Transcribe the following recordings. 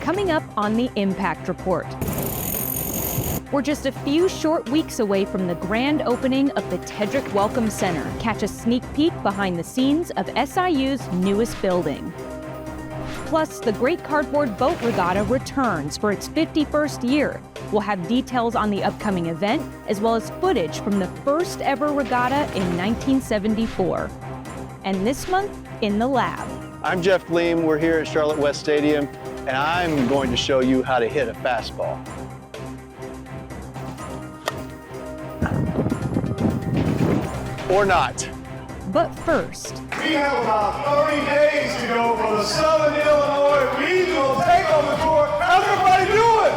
Coming up on the Impact Report. We're just a few short weeks away from the grand opening of the Tedric Welcome Center. Catch a sneak peek behind the scenes of SIU's newest building. Plus, the Great Cardboard Boat Regatta returns for its 51st year. We'll have details on the upcoming event, as well as footage from the first ever regatta in 1974. And this month, in the lab. I'm Jeff Gleam. We're here at Charlotte West Stadium, and I'm going to show you how to hit a fastball. Or not. But first, we have about 30 days to go for the Southern Illinois Regional Takeover Tour. How's everybody doing?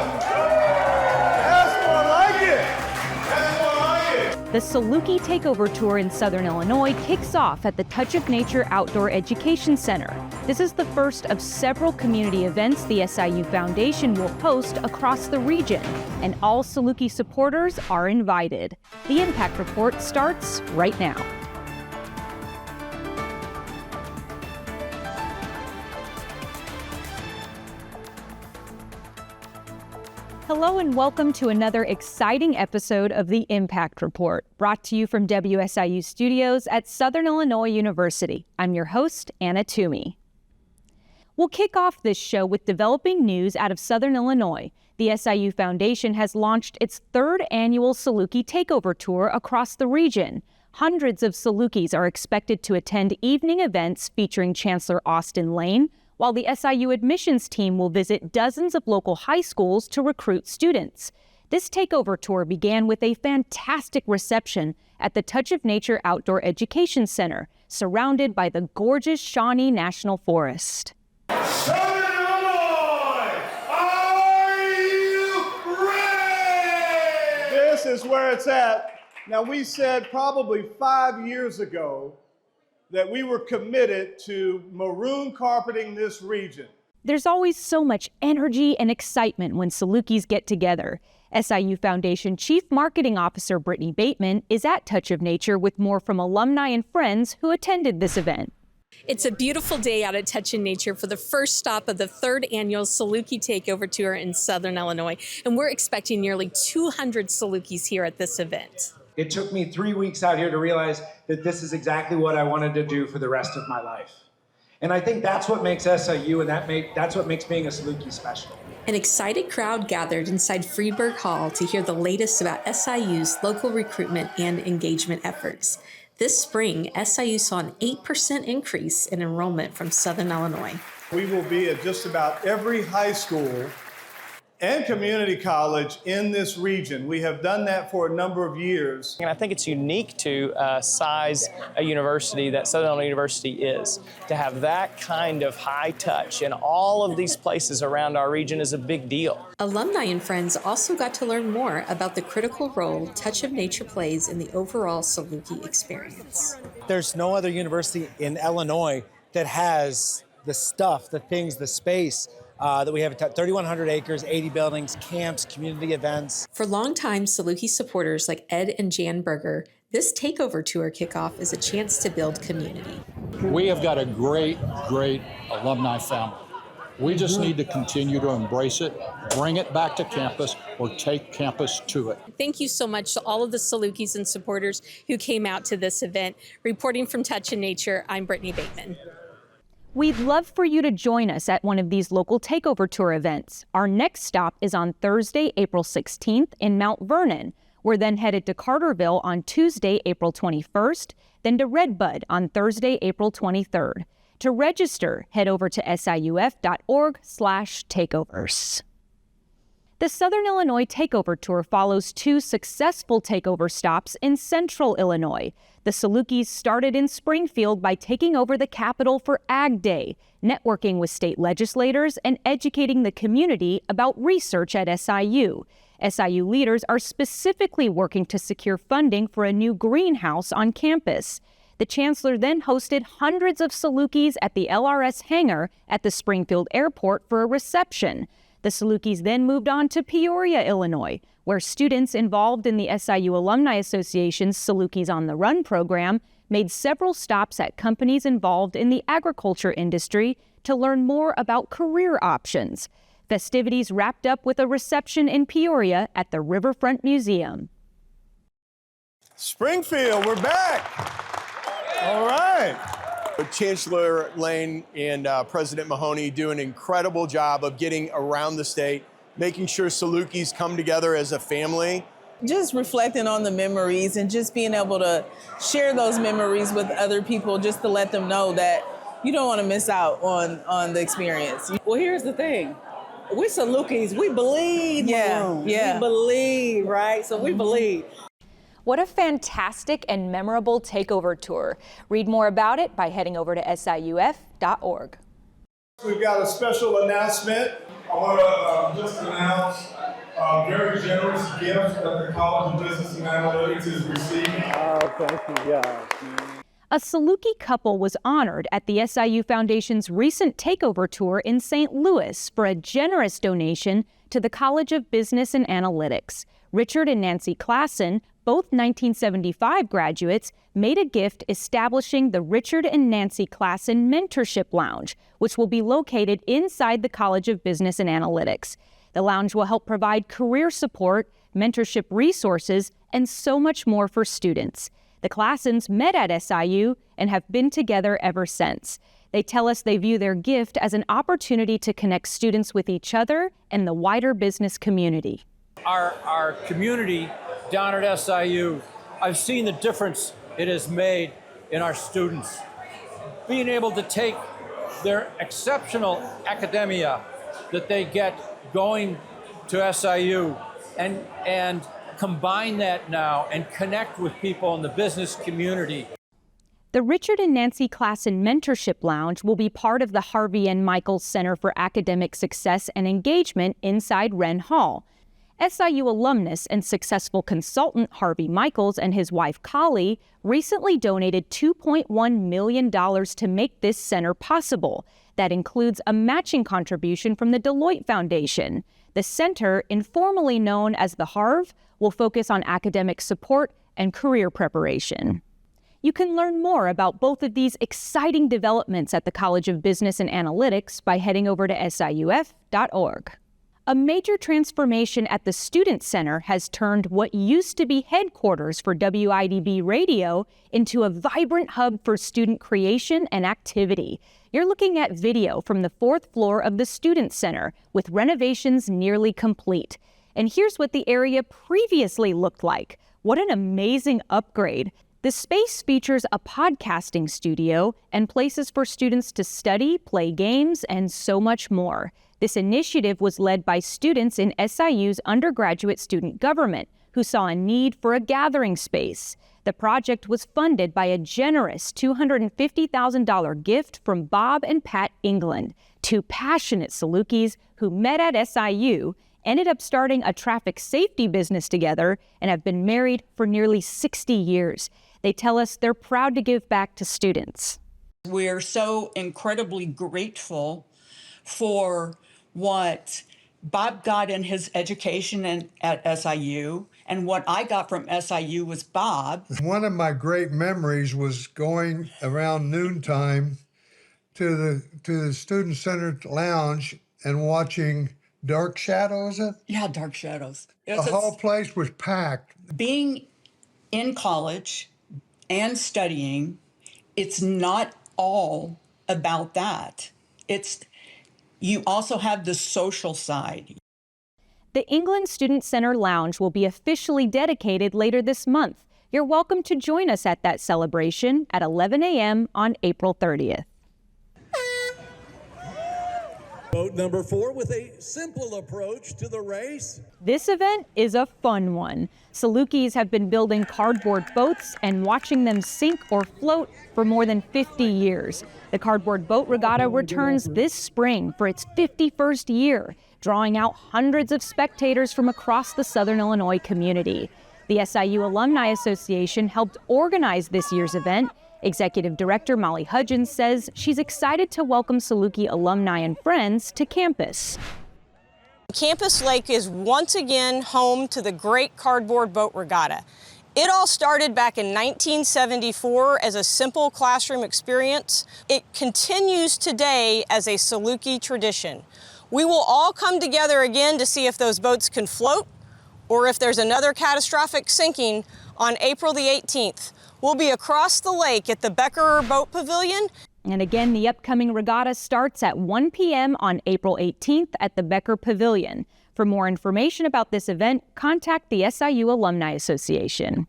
That's more like it. That's more like it. the Saluki Takeover Tour in Southern Illinois kicks off at the Touch of Nature Outdoor Education Center. This is the first of several community events the SIU Foundation will host across the region, and all Saluki supporters are invited. The Impact Report starts right now. Hello and welcome to another exciting episode of the Impact Report, brought to you from WSIU Studios at Southern Illinois University. I'm your host, Anna Toomey. We'll kick off this show with developing news out of Southern Illinois. The SIU Foundation has launched its third annual Saluki Takeover Tour across the region. Hundreds of Salukis are expected to attend evening events featuring Chancellor Austin Lane, while the SIU admissions team will visit dozens of local high schools to recruit students. This takeover tour began with a fantastic reception at the Touch of Nature Outdoor Education Center, surrounded by the gorgeous Shawnee National Forest. Southern Illinois, are you ready? This is where it's at. Now, we said probably 5 years ago that we were committed to maroon carpeting this region. There's always so much energy and excitement when Salukis get together. SIU Foundation Chief Marketing Officer Brittany Bateman is at Touch of Nature with more from alumni and friends who attended this event. It's a beautiful day out at Touch of Nature for the first stop of the third annual Saluki Takeover Tour in Southern Illinois, and we're expecting nearly 200 Salukis here at this event. It took me 3 weeks out here to realize that this is exactly what I wanted to do for the rest of my life. And I think that's what makes SIU and that's what makes being a Saluki special. An excited crowd gathered inside Friedberg Hall to hear the latest about SIU's local recruitment and engagement efforts. This spring, SIU saw an 8% increase in enrollment from Southern Illinois. We will be at just about every high school and community college in this region. We have done that for a number of years. And I think it's unique to size a university that Southern Illinois University is. To have that kind of high touch in all of these places around our region is a big deal. Alumni and friends also got to learn more about the critical role Touch of Nature plays in the overall Saluki experience. There's no other university in Illinois that has the stuff, the things, the space that we have 3,100 acres, 80 buildings, camps, community events. For longtime Saluki supporters like Ed and Jan Berger, this takeover tour kickoff is a chance to build community. We have got a great alumni family. We just need to continue to embrace it, bring it back to campus, or take campus to it. Thank you so much to all of the Salukis and supporters who came out to this event. Reporting from Touch of Nature, I'm Brittany Bateman. We'd love for you to join us at one of these local takeover tour events. Our next stop is on Thursday, April 16th in Mount Vernon. We're then headed to Carterville on Tuesday, April 21st, then to Redbud on Thursday, April 23rd. To register, head over to siuf.org/takeovers. The Southern Illinois Takeover Tour follows two successful takeover stops in Central Illinois. The Salukis started in Springfield by taking over the capital for Ag Day, networking with state legislators and educating the community about research at SIU. SIU leaders are specifically working to secure funding for a new greenhouse on campus. The chancellor then hosted hundreds of Salukis at the LRS hangar at the Springfield Airport for a reception. The Salukis then moved on to Peoria, Illinois, where students involved in the SIU Alumni Association's Salukis on the Run program made several stops at companies involved in the agriculture industry to learn more about career options. Festivities wrapped up with a reception in Peoria at the Riverfront Museum. Springfield, we're back. All right. Chancellor Lane and President Mahoney do an incredible job of getting around the state, making sure Salukis come together as a family. Just reflecting on the memories and just being able to share those memories with other people, just to let them know that you don't want to miss out on the experience. Well, here's the thing. We're Salukis. We believe. Yeah. We believe, right? So we believe. What a fantastic and memorable takeover tour. Read more about it by heading over to siuf.org. We've got a special announcement. I want to just announce a very generous gift that the College of Business and Analytics is receiving. Oh, thank you, guys. A Saluki couple was honored at the SIU Foundation's recent takeover tour in St. Louis for a generous donation to the College of Business and Analytics. Richard and Nancy Klassen, both 1975 graduates, made a gift establishing the Richard and Nancy Klassen Mentorship Lounge, which will be located inside the College of Business and Analytics. The lounge will help provide career support, mentorship resources, and so much more for students. The Klassens met at SIU and have been together ever since. They tell us they view their gift as an opportunity to connect students with each other and the wider business community. Our community down at SIU, I've seen the difference it has made in our students. Being able to take their exceptional academia that they get going to SIU and combine that now and connect with people in the business community. The Richard and Nancy Klassen Mentorship Lounge will be part of the Harvey N. Michaels Center for Academic Success and Engagement inside Wren Hall. SIU alumnus and successful consultant Harvey Michaels and his wife Collie recently donated $2.1 million to make this center possible. That includes a matching contribution from the Deloitte Foundation. The center, informally known as the Harv, will focus on academic support and career preparation. You can learn more about both of these exciting developments at the College of Business and Analytics by heading over to siuf.org. A major transformation at the Student Center has turned what used to be headquarters for WIDB Radio into a vibrant hub for student creation and activity. You're looking at video from the 4th floor of the Student Center, with renovations nearly complete. And here's what the area previously looked like. What an amazing upgrade. The space features a podcasting studio and places for students to study, play games, and so much more. This initiative was led by students in SIU's undergraduate student government, who saw a need for a gathering space. The project was funded by a generous $250,000 gift from Bob and Pat England, two passionate Salukis who met at SIU, ended up starting a traffic safety business together, and have been married for nearly 60 years. They tell us they're proud to give back to students. We're so incredibly grateful for what Bob got in his education at SIU, and what I got from SIU was Bob. One of my great memories was going around noontime to the Student Center Lounge and watching Dark Shadows. Yeah, Dark Shadows. The whole place was packed. Being in college and studying, it's not all about that. You also have the social side. The England Student Center Lounge will be officially dedicated later this month. You're welcome to join us at that celebration at 11 a.m. on April 30th. Boat number 4 with a simple approach to the race. This event is a fun one. Salukis have been building cardboard boats and watching them sink or float for more than 50 years. The Cardboard Boat Regatta returns this spring for its 51st year, drawing out hundreds of spectators from across the Southern Illinois community. The SIU Alumni Association helped organize this year's event. Executive Director Molly Hudgens says she's excited to welcome Saluki alumni and friends to campus. Campus Lake is once again home to the Great Cardboard Boat Regatta. It all started back in 1974 as a simple classroom experience. It continues today as a Saluki tradition. We will all come together again to see if those boats can float or if there's another catastrophic sinking on April the 18th. We'll be across the lake at the Beckerer Boat Pavilion. And again, the upcoming regatta starts at 1 p.m. on April 18th at the Becker Pavilion. For more information about this event, contact the SIU Alumni Association.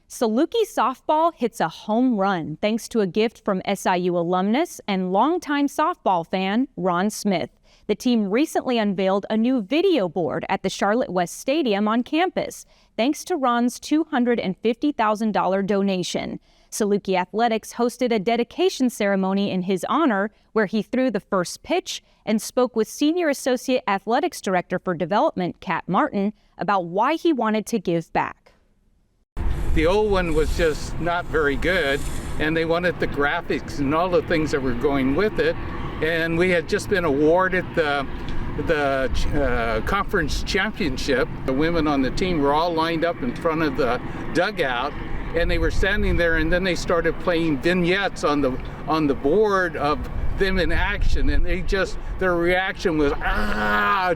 Saluki softball hits a home run thanks to a gift from SIU alumnus and longtime softball fan Ron Smith. The team recently unveiled a new video board at the Charlotte West Stadium on campus, thanks to Ron's $250,000 donation. Saluki Athletics hosted a dedication ceremony in his honor where he threw the first pitch and spoke with Senior Associate Athletics Director for Development, Kat Martin, about why he wanted to give back. The old one was just not very good, and they wanted the graphics and all the things that were going with it. And we had just been awarded the conference championship. The women on the team were all lined up in front of the dugout, and they were standing there, and then they started playing vignettes on the board of them in action, and their reaction was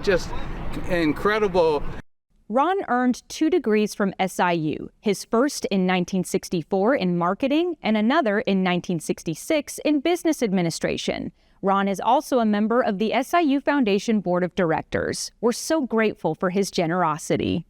just incredible. Ron earned 2 degrees from SIU, his first in 1964 in marketing and another in 1966 in business administration. Ron is also a member of the SIU Foundation Board of Directors. We're so grateful for his generosity.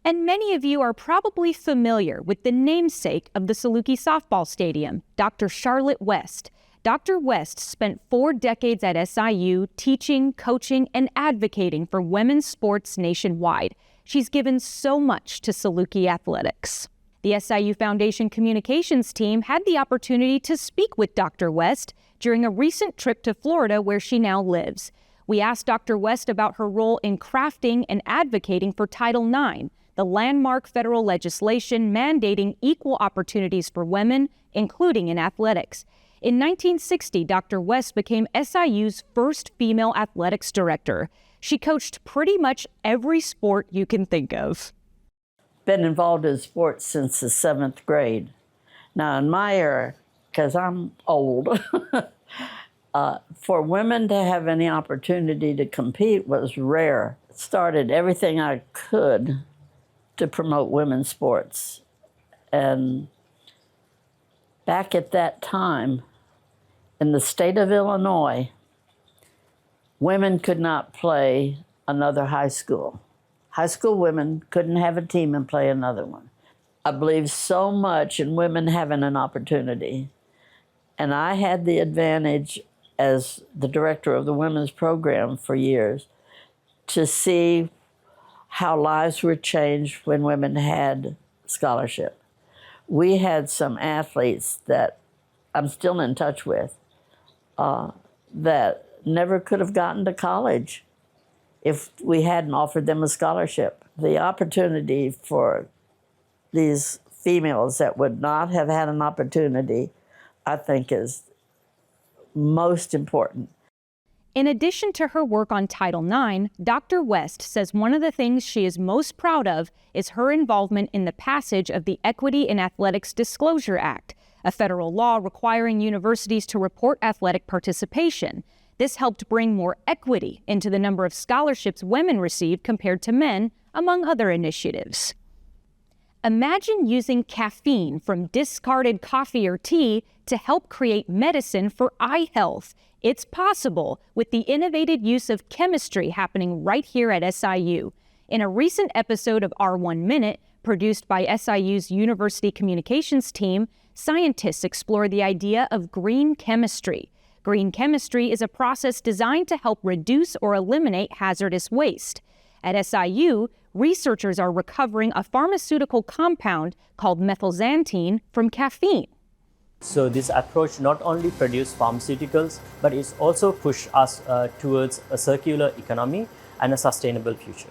And many of you are probably familiar with the namesake of the Saluki softball stadium, Dr. Charlotte West. Dr. West spent 4 decades at SIU teaching, coaching, and advocating for women's sports nationwide. She's given so much to Saluki athletics. The SIU Foundation communications team had the opportunity to speak with Dr. West during a recent trip to Florida where she now lives. We asked Dr. West about her role in crafting and advocating for Title IX, the landmark federal legislation mandating equal opportunities for women, including in athletics. In 1960, Dr. West became SIU's first female athletics director. She coached pretty much every sport you can think of. Been involved in sports since the 7th grade. Now, in my era, because I'm old, for women to have any opportunity to compete was rare. Started everything I could to promote women's sports. And back at that time, in the state of Illinois, women could not play another high school. High school women couldn't have a team and play another one. I believe so much in women having an opportunity. And I had the advantage as the director of the women's program for years to see how lives were changed when women had scholarship. We had some athletes that I'm still in touch with that never could have gotten to college if we hadn't offered them a scholarship. The opportunity for these females that would not have had an opportunity, I think, is most important. In addition to her work on Title IX, Dr. West says one of the things she is most proud of is her involvement in the passage of the Equity in Athletics Disclosure Act, a federal law requiring universities to report athletic participation. This helped bring more equity into the number of scholarships women receive compared to men, among other initiatives. Imagine using caffeine from discarded coffee or tea to help create medicine for eye health. It's possible with the innovative use of chemistry happening right here at SIU. In a recent episode of Our 1 Minute, produced by SIU's University Communications team, scientists explore the idea of green chemistry. Green chemistry is a process designed to help reduce or eliminate hazardous waste. At SIU, researchers are recovering a pharmaceutical compound called methylxanthine from caffeine. So this approach not only produces pharmaceuticals, but it's also pushed us towards a circular economy and a sustainable future.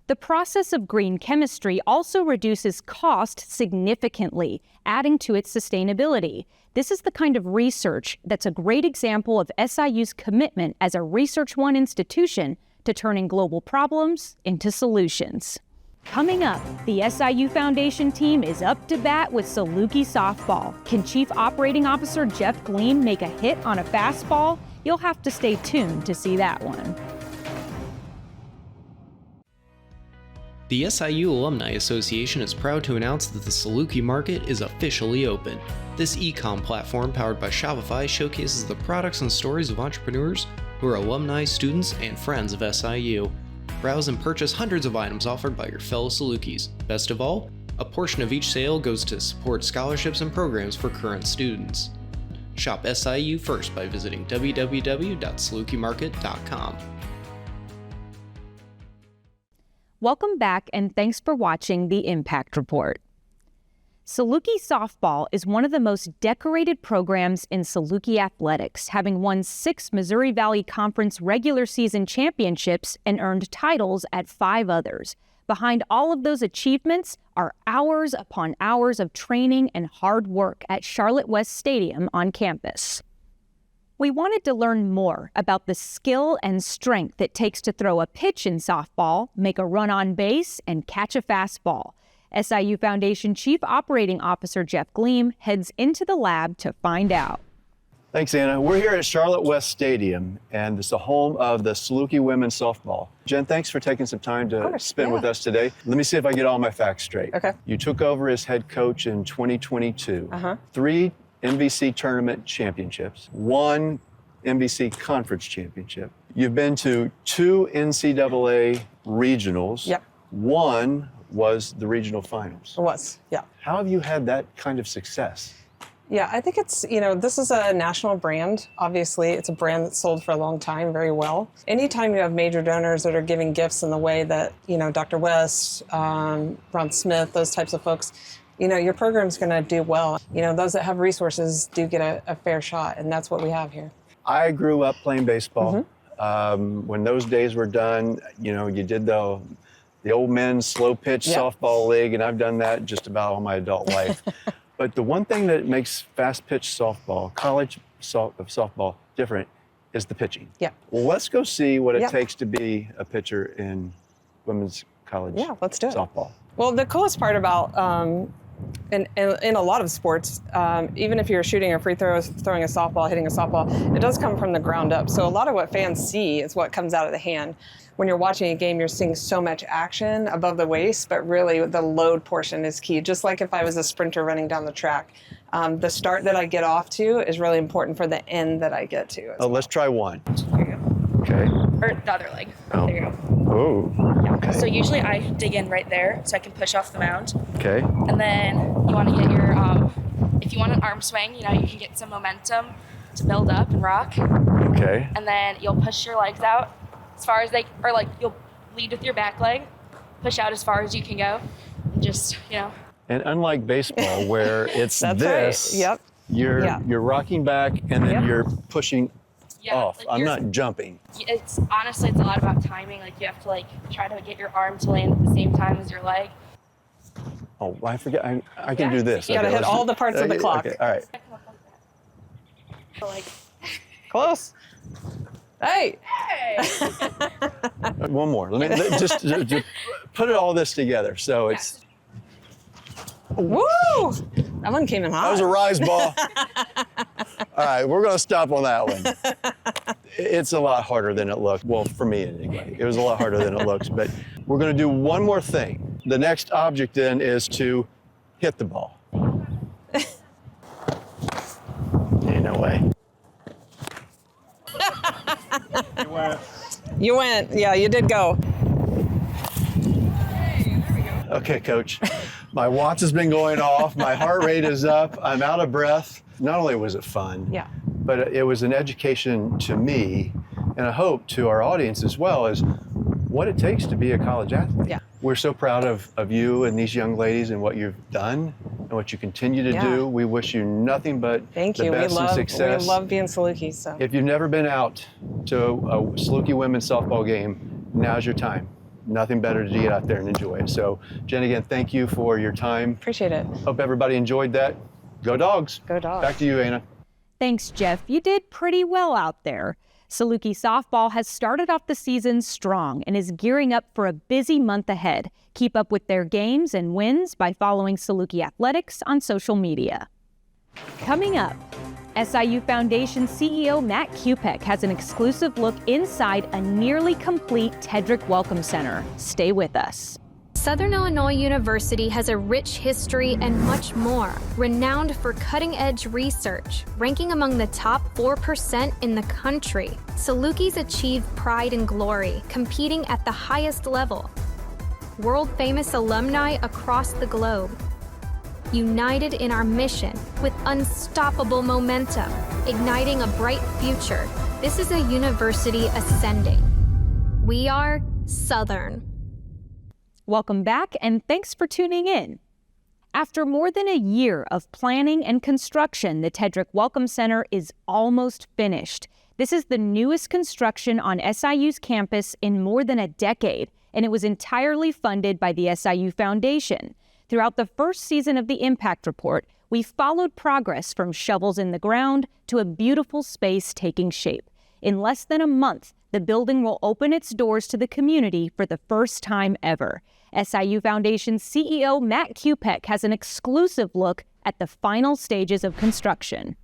The process of green chemistry also reduces cost significantly, adding to its sustainability. This is the kind of research that's a great example of SIU's commitment as a Research One institution to turning global problems into solutions. Coming up, the SIU Foundation team is up to bat with Saluki softball. Can Chief Operating Officer Jeff Gleam make a hit on a fastball? You'll have to stay tuned to see that one. The SIU Alumni Association is proud to announce that the Saluki Market is officially open. This e-com platform powered by Shopify showcases the products and stories of entrepreneurs who are alumni, students, and friends of SIU. Browse and purchase hundreds of items offered by your fellow Salukis. Best of all, a portion of each sale goes to support scholarships and programs for current students. Shop SIU first by visiting www.salukimarket.com. Welcome back, and thanks for watching the Impact Report. Saluki softball is one of the most decorated programs in Saluki athletics, having won 6 Missouri Valley Conference regular season championships and earned titles at 5 others. Behind all of those achievements are hours upon hours of training and hard work at Charlotte West Stadium on campus. We wanted to learn more about the skill and strength it takes to throw a pitch in softball, make a run on base, and catch a fastball. SIU Foundation Chief Operating Officer Jeff Gleam heads into the lab to find out. Thanks, Anna. We're here at Charlotte West Stadium, and it's the home of the Saluki women's softball. Jen, thanks for taking some time to spend with us today. Let me see if I get all my facts straight. Okay. You took over as head coach in 2022. 3 MVC tournament championships, 1 MVC conference championship. You've been to 2 NCAA regionals. Yep. 1 was the regional finals. It was, yeah. How have you had that kind of success? Yeah, I think it's, you know, this is a national brand. Obviously, it's a brand that's sold for a long time very well. Anytime you have major donors that are giving gifts in the way that, you know, Dr. West, Ron Smith, those types of folks, you know, your program's going to do well. You know, those that have resources do get a fair shot, and that's what we have here. I grew up playing baseball. When those days were done, you know, you did the old men's slow pitch softball league, and I've done that just about all my adult life. But the one thing that makes fast pitch softball, college softball, different is the pitching. Yeah. Well, let's go see what it takes to be a pitcher in women's college let's do it. softball. Well, the coolest part about in a lot of sports, even if you're shooting a free throw, throwing a softball, hitting a softball, it does come from the ground up. So a lot of what fans see is what comes out of the hand. When you're watching a game, you're seeing so much action above the waist, but really the load portion is key. Just like if I was a sprinter running down the track, the start that I get off to is really important for the end that I get to. Let's try one. There you go. Okay. Or the other leg. Oh. There you go. Oh. Okay. So usually I dig in right there so I can push off the mound. Okay. And then you want to get your, if you want an arm swing, you know, you can get some momentum to build up and rock. Okay. And then you'll push your legs out as far as you'll lead with your back leg, push out as far as you can go, and just, you know. And unlike baseball, where it's That's this, right. Yep. You're rocking back and then you're pushing off. like I'm not jumping. It's honestly, it's a lot about timing. Like you have to try to get your arm to land at the same time as your leg. Oh, I forget. I can do this. You gotta hit all the parts of the clock. Okay, all right. Close. Hey. One more. Let me just put all this together. So it's. Woo! That one came in hot. That was a rise ball. All right, we're going to stop on that one. It's a lot harder than it looks. Well, for me anyway, it was a lot harder than it looks. But we're going to do one more thing. The next object then is to hit the ball. Ain't no way. You went. Yeah, you did go. Okay, Coach. My watch has been going off. My heart rate is up. I'm out of breath. Not only was it fun, but it was an education to me, and I hope to our audience as well, is what it takes to be a college athlete. Yeah. We're so proud of you and these young ladies and what you've done and what you continue to do. We wish you nothing but the best and success. We love being Saluki. So. If you've never been out to a Saluki women's softball game, now's your time. Nothing better to get out there and enjoy it. So, Jen, again, thank you for your time. Appreciate it. Hope everybody enjoyed that. Go Dogs. Go Dogs. Back to you, Anna. Thanks, Jeff. You did pretty well out there. Saluki softball has started off the season strong and is gearing up for a busy month ahead. Keep up with their games and wins by following Saluki Athletics on social media. Coming up, SIU Foundation CEO Matt Kupek has an exclusive look inside a nearly complete Tedric Welcome Center. Stay with us. Southern Illinois University has a rich history and much more. Renowned for cutting-edge research, ranking among the top 4% in the country, Salukis achieve pride and glory, competing at the highest level. World-famous alumni across the globe, united in our mission with unstoppable momentum, igniting a bright future. This is a university ascending. We are Southern. Welcome back, and thanks for tuning in. After more than a year of planning and construction, the Tedric Welcome Center is almost finished. This is the newest construction on SIU's campus in more than a decade, and it was entirely funded by the SIU Foundation. Throughout the first season of the Impact Report, we followed progress from shovels in the ground to a beautiful space taking shape. In less than a month, the building will open its doors to the community for the first time ever. SIU Foundation CEO Matt Kupek has an exclusive look at the final stages of construction.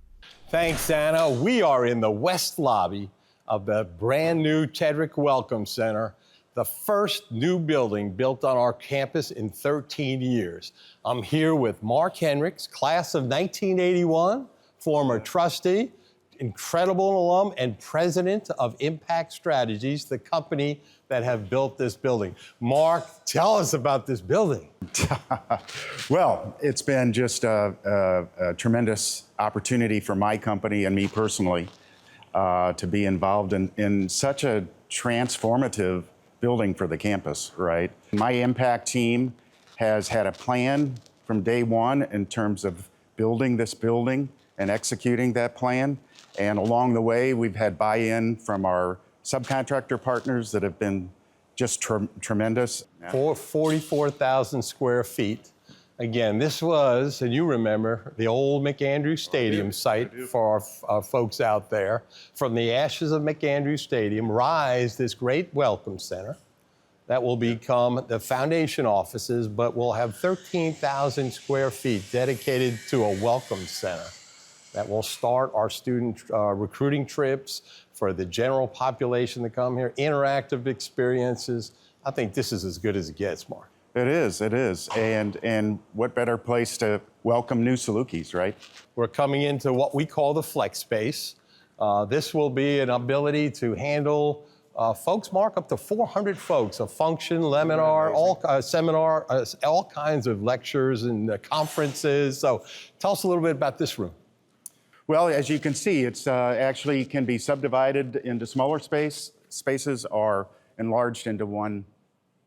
Thanks, Anna. We are in the west lobby of the brand new Tedric Welcome Center, the first new building built on our campus in 13 years. I'm here with Mark Henricks, class of 1981, former trustee, incredible alum, and president of Impact Strategies, the company that have built this building. Mark, tell us about this building. Well, it's been just a tremendous opportunity for my company and me personally to be involved in such a transformative building for the campus, right? My Impact team has had a plan from day one in terms of building this building and executing that plan. And along the way, we've had buy-in from our subcontractor partners that have been just tremendous. 44,000 square feet. Again, this was, and you remember, the old McAndrews Stadium site for our folks out there. From the ashes of McAndrews Stadium, rise this great welcome center that will become the foundation offices, but will have 13,000 square feet dedicated to a welcome center that will start our student recruiting trips for the general population to come here, interactive experiences. I think this is as good as it gets, Mark. It is. And what better place to welcome new Salukis, right? We're coming into what we call the flex space. This will be an ability to handle folks, Mark, up to 400 folks, a function, seminar, all kinds of lectures and conferences. So tell us a little bit about this room. Well, as you can see, it's actually can be subdivided into smaller spaces or enlarged into one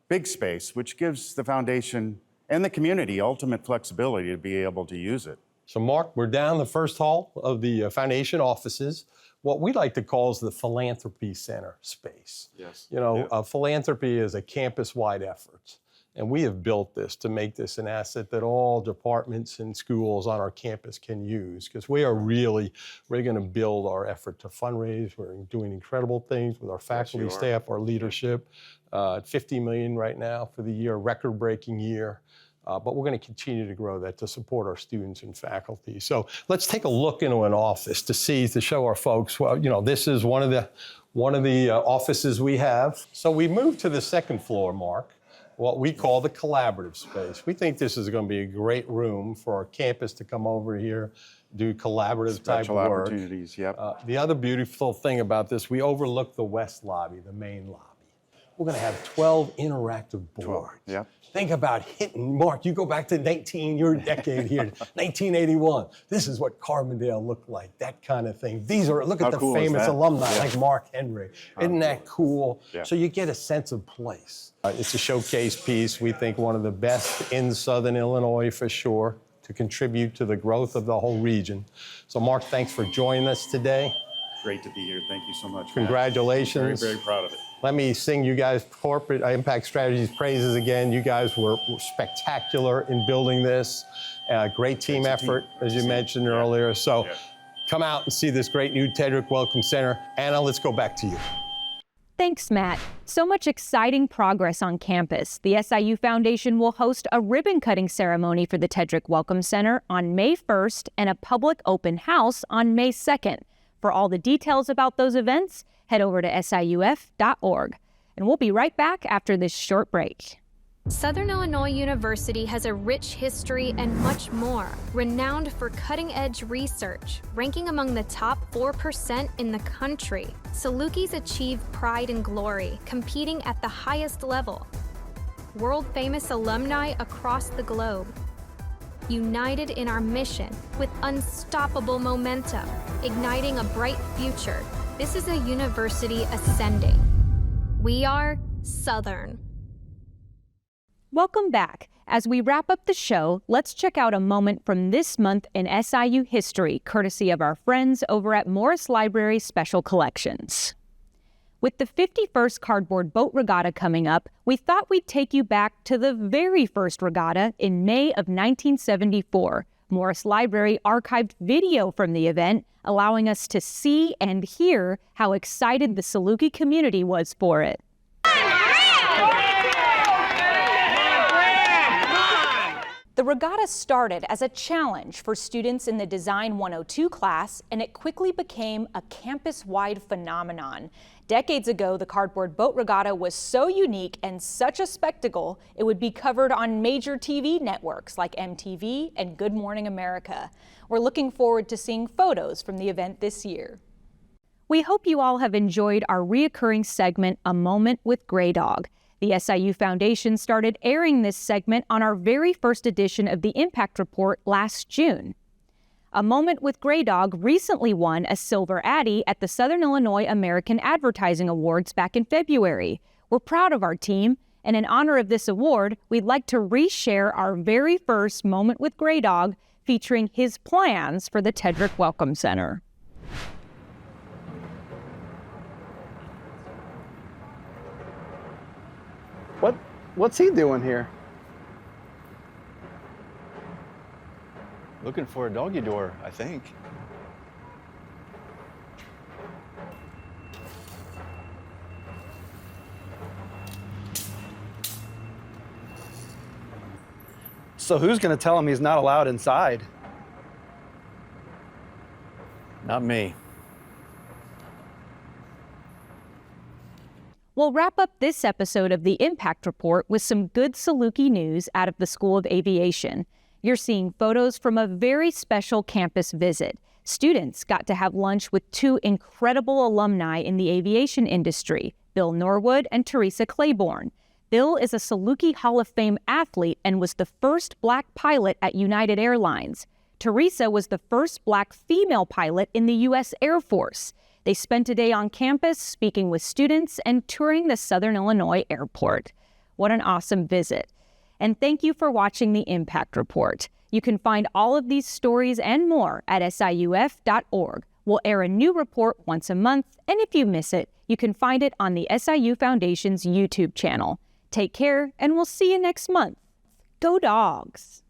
big space, which gives the foundation and the community ultimate flexibility to be able to use it. So Mark, we're down the first hall of the foundation offices, what we like to call is the philanthropy center space. Yes. You know, philanthropy is a campus-wide effort. And we have built this to make this an asset that all departments and schools on our campus can use, because we're going to build our effort to fundraise. We're doing incredible things with our faculty, staff, our leadership. $50 million right now for the year, record-breaking year. But we're going to continue to grow that to support our students and faculty. So let's take a look into an office to show our folks, well, you know, this is one of the offices we have. So we moved to the second floor, Mark, what we call the collaborative space. We think this is going to be a great room for our campus to come over here, do collaborative type work. Opportunities, yep. The other beautiful thing about this, we overlook the west lobby, the main lobby. We're going to have 12 interactive boards. Yeah. Think about hitting, Mark, you go back to your decade here, 1981. This is what Carbondale looked like, that kind of thing. Look at the famous alumni like Mark Henry. Isn't that cool? Yeah. So you get a sense of place. It's a showcase piece. We think one of the best in Southern Illinois for sure, to contribute to the growth of the whole region. So Mark, thanks for joining us today. Great to be here. Thank you so much. Congratulations. Very, very proud of it. Let me sing you guys corporate Impact Strategies praises again. You guys were spectacular in building this. Great team effort, as you mentioned earlier. So come out and see this great new Tedric Welcome Center. Anna, let's go back to you. Thanks, Matt. So much exciting progress on campus. The SIU Foundation will host a ribbon-cutting ceremony for the Tedric Welcome Center on May 1st and a public open house on May 2nd. For all the details about those events, head over to siuf.org. And we'll be right back after this short break. Southern Illinois University has a rich history and much more. Renowned for cutting-edge research, ranking among the top 4% in the country. Salukis achieve pride and glory, competing at the highest level. World-famous alumni across the globe. United in our mission with unstoppable momentum, igniting a bright future. This is a university ascending. We are Southern. Welcome back. As we wrap up the show, let's check out a moment from this month in SIU history, courtesy of our friends over at Morris Library Special Collections. With the 51st Cardboard Boat Regatta coming up, we thought we'd take you back to the very first regatta in May of 1974. Morris Library archived video from the event, allowing us to see and hear how excited the Saluki community was for it. The regatta started as a challenge for students in the Design 102 class, and it quickly became a campus-wide phenomenon. Decades ago, the Cardboard Boat Regatta was so unique and such a spectacle, it would be covered on major TV networks like MTV and Good Morning America. We're looking forward to seeing photos from the event this year. We hope you all have enjoyed our reoccurring segment, A Moment with Gray Dog. The SIU Foundation started airing this segment on our very first edition of the Impact Report last June. A Moment with Gray Dog recently won a Silver Addy at the Southern Illinois American Advertising Awards back in February. We're proud of our team, and in honor of this award, we'd like to reshare our very first Moment with Gray Dog featuring his plans for the Tedric Welcome Center. What's he doing here? Looking for a doggy door, I think. So who's going to tell him he's not allowed inside? Not me. We'll wrap up this episode of the Impact Report with some good Saluki news out of the School of Aviation. You're seeing photos from a very special campus visit. Students got to have lunch with two incredible alumni in the aviation industry, Bill Norwood and Teresa Claiborne. Bill is a Saluki Hall of Fame athlete and was the first Black pilot at United Airlines. Teresa was the first Black female pilot in the U.S. Air Force. They spent a day on campus speaking with students and touring the Southern Illinois airport. What an awesome visit. And thank you for watching the Impact Report. You can find all of these stories and more at siuf.org. We'll air a new report once a month, and if you miss it, you can find it on the SIU Foundation's YouTube channel. Take care, and we'll see you next month. Go Dogs!